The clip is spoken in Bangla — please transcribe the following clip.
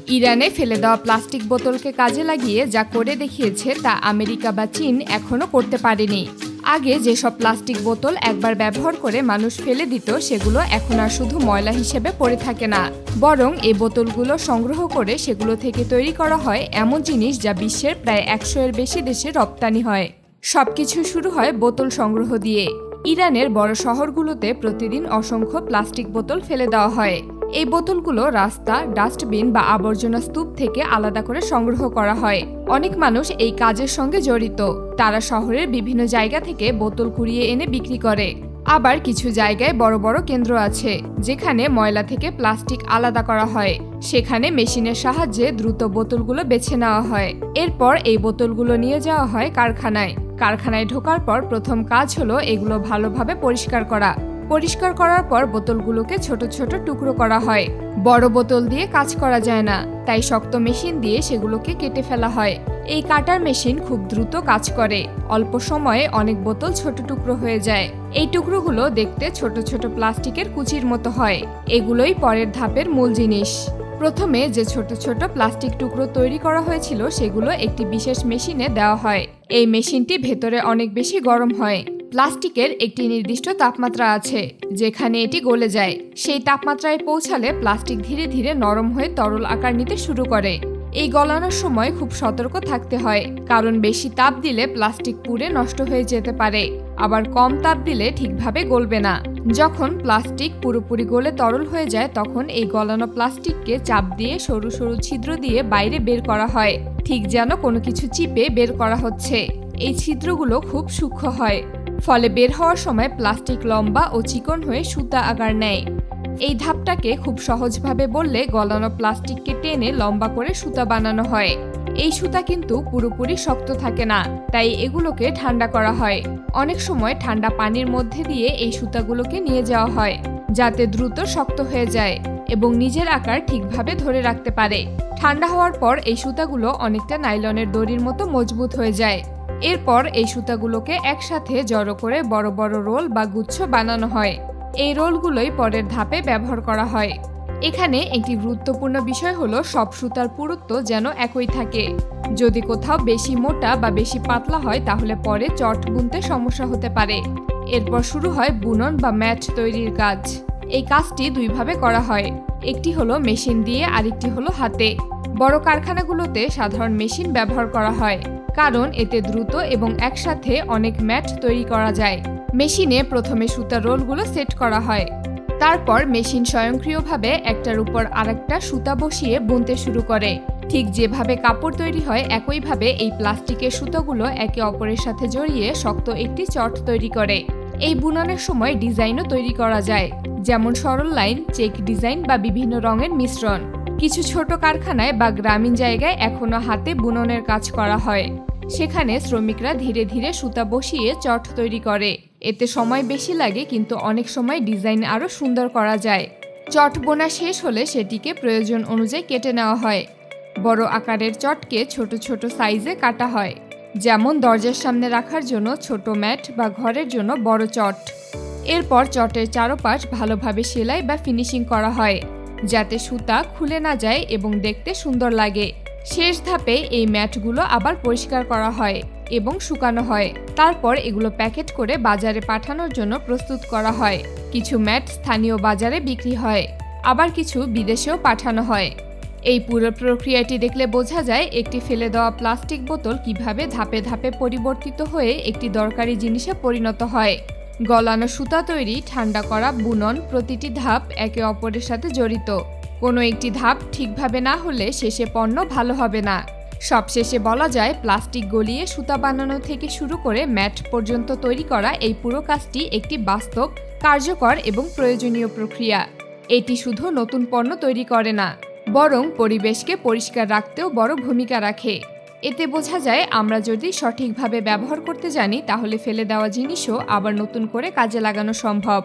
ইরানে ফেলে দেওয়া প্লাস্টিক বোতলকে কাজে লাগিয়ে যা করে দেখিয়েছে তা আমেরিকা বা চীন এখনো করতে পারেনি। আগে যেসব প্লাস্টিক বোতল একবার ব্যবহার করে মানুষ ফেলে দিত সেগুলো এখন আর শুধু ময়লা হিসেবে পড়ে থাকে না, বরং এই বোতলগুলো সংগ্রহ করে সেগুলো থেকে তৈরি করা হয় এমন জিনিস যা বিশ্বের প্রায় 100-এর বেশি দেশে রপ্তানি হয়। সবকিছু শুরু হয় বোতল সংগ্রহ দিয়ে। ইরানের বড় শহরগুলোতে প্রতিদিন অসংখ্য প্লাস্টিক বোতল ফেলে দেওয়া হয়। এই বোতলগুলো রাস্তা, ডাস্টবিন বা আবর্জনা স্তূপ থেকে আলাদা করে সংগ্রহ করা হয়। অনেক মানুষ এই কাজের সঙ্গে জড়িত। তারা শহরের বিভিন্ন জায়গা থেকে বোতল কুড়িয়ে এনে বিক্রি করে। আবার কিছু জায়গায় বড় বড় কেন্দ্র আছে যেখানে ময়লা থেকে প্লাস্টিক আলাদা করা হয়। সেখানে মেশিনের সাহায্যে দ্রুত বোতলগুলো বেছে নেওয়া হয়। এরপর এই বোতলগুলো নিয়ে যাওয়া হয় কারখানায়। কারখানায় ঢোকার পর প্রথম কাজ হলো এগুলো ভালোভাবে পরিষ্কার করা। পরিষ্কার করার পর বোতলগুলোকে ছোট ছোট টুকরো করা হয়। বড় বোতল দিয়ে কাজ করা যায় না, তাই শক্ত মেশিন দিয়ে সেগুলোকে কেটে ফেলা হয়। এই কাটার মেশিন খুব দ্রুত কাজ করে। অল্প সময়ে অনেক বোতল ছোট টুকরো হয়ে যায়। এই টুকরোগুলো দেখতে ছোট ছোট প্লাস্টিকের কুচির মতো হয়। এগুলোই পরের ধাপের মূল জিনিস। প্রথমে যে ছোট ছোট প্লাস্টিক টুকরো তৈরি করা হয়েছিল সেগুলো একটি বিশেষ মেশিনে দেওয়া হয়। এই মেশিনটি ভেতরে অনেক বেশি গরম হয়। প্লাস্টিকের একটি নির্দিষ্ট তাপমাত্রা আছে যেখানে এটি গলে যায়। সেই তাপমাত্রায় পৌঁছালে প্লাস্টিক ধীরে ধীরে নরম হয়ে তরল আকার নিতে শুরু করে। এই গলানোর সময় খুব সতর্ক থাকতে হয়, কারণ বেশি তাপ দিলে প্লাস্টিক পুড়ে নষ্ট হয়ে যেতে পারে। আবার কম তাপ দিলে ঠিকভাবে গলবে না। যখন প্লাস্টিক পুরোপুরি গলে তরল হয়ে যায় তখন এই গলানো প্লাস্টিককে চাপ দিয়ে সরু সরু ছিদ্র দিয়ে বাইরে বের করা হয়, ঠিক যেন কোনো কিছু চিপে বের করা হচ্ছে। এই ছিদ্রগুলো খুব সূক্ষ্ম হয়, ফলে বের হওয়ার সময় প্লাস্টিক লম্বা ও চিকন হয়ে সুতা আকার নেয়। এই ধাপটাকে খুব সহজভাবে বললে গলানো প্লাস্টিককে টেনে লম্বা করে সুতা বানানো হয়। এই সুতা কিন্তু পুরোপুরি শক্ত থাকে না, তাই এগুলোকে ঠান্ডা করা হয়। অনেক সময় ঠান্ডা পানির মধ্যে দিয়ে এই সুতাগুলোকে নিয়ে যাওয়া হয় যাতে দ্রুত শক্ত হয়ে যায় এবং নিজের আকার ঠিকভাবে ধরে রাখতে পারে। ঠান্ডা হওয়ার পর এই সুতাগুলো অনেকটা নাইলনের দড়ির মতো মজবুত হয়ে যায়। এরপর এই সুতাগুলোকে একসাথে জড়ো করে বড় বড় রোল বা গুচ্ছ বানানো হয়। এই রোলগুলোই পরের ধাপে ব্যবহার করা হয়। এখানে একটি গুরুত্বপূর্ণ বিষয় হলো সব সুতার পুরুত্ব যেন একই থাকে। যদি কোথাও বেশি মোটা বা বেশি পাতলা হয় তাহলে পরে চট বুনতে সমস্যা হতে পারে। এরপর শুরু হয় বুনন বা ম্যাট তৈরির কাজ। এই কাজটি দুইভাবে করা হয়, একটি হলো মেশিন দিয়ে আরেকটি হলো হাতে। বড় কারখানাগুলোতে সাধারণ মেশিন ব্যবহার করা হয়, কারণ এতে দ্রুত এবং একসাথে অনেক ম্যাট তৈরি করা যায়। মেশিনে প্রথমে সুতার রোলগুলো সেট করা হয়। তারপর মেশিন স্বয়ংক্রিয়ভাবে একটার উপর আরেকটা সুতা বসিয়ে বুনতে শুরু করে। ঠিক যেভাবে কাপড় তৈরি হয় একইভাবে এই প্লাস্টিকের সুতাগুলো একে অপরের সাথে জড়িয়ে শক্ত একটি চট তৈরি করে। এই বুননের সময় ডিজাইনও তৈরি করা যায়, যেমন সরল লাইন, চেক ডিজাইন বা বিভিন্ন রঙের মিশ্রণ। কিছু ছোট কারখানায় বা গ্রামীণ জায়গায় এখনো হাতে বুননের কাজ করা হয়। সেখানে শ্রমিকরা ধীরে ধীরে সুতা বসিয়ে চট তৈরি করে। এতে সময় বেশি লাগে, কিন্তু অনেক সময় ডিজাইন আরও সুন্দর করা যায়। চট বোনা শেষ হলে সেটিকে প্রয়োজন অনুযায়ী কেটে নেওয়া হয়। বড় আকারের চটকে ছোট ছোট সাইজে কাটা হয়, যেমন দরজার সামনে রাখার জন্য ছোট ম্যাট বা ঘরের জন্য বড় চট। এরপর চটের চারপাশ ভালোভাবে সেলাই বা ফিনিশিং করা হয় যাতে সুতা খুলে না যায় এবং দেখতে সুন্দর লাগে। শেষ ধাপে এই ম্যাটগুলো আবার পরিষ্কার করা হয় এবং শুকানো হয়। তারপর এগুলো প্যাকেট করে বাজারে পাঠানোর জন্য প্রস্তুত করা হয়। কিছু ম্যাট স্থানীয় বাজারে বিক্রি হয়, আবার কিছু বিদেশেও পাঠানো হয়। এই পুরো প্রক্রিয়াটি দেখলে বোঝা যায় একটি ফেলে দেওয়া প্লাস্টিক বোতল কিভাবে ধাপে ধাপে পরিবর্তিত হয়ে একটি দরকারি জিনিসে পরিণত হয়। গলানো সুতা তৈরি, ঠান্ডা করা, বুনন, প্রতিটি ধাপ একে অপরের সাথে জড়িত। কোনো একটি ধাপ ঠিকভাবে না হলে শেষে পণ্য ভালো হবে না। সবশেষে বলা যায় প্লাস্টিক গলিয়ে সুতা বানানো থেকে শুরু করে ম্যাট পর্যন্ত তৈরি করা এই পুরো কাজটি একটি বাস্তব, কার্যকর এবং প্রয়োজনীয় প্রক্রিয়া। এটি শুধু নতুন পণ্য তৈরি করে না, বরং পরিবেশকে পরিষ্কার রাখতেও বড় ভূমিকা রাখে। এতে বোঝা যায় আমরা যদি সঠিকভাবে ব্যবহার করতে জানি তাহলে ফেলে দেওয়া জিনিসও আবার নতুন করে কাজে লাগানো সম্ভব।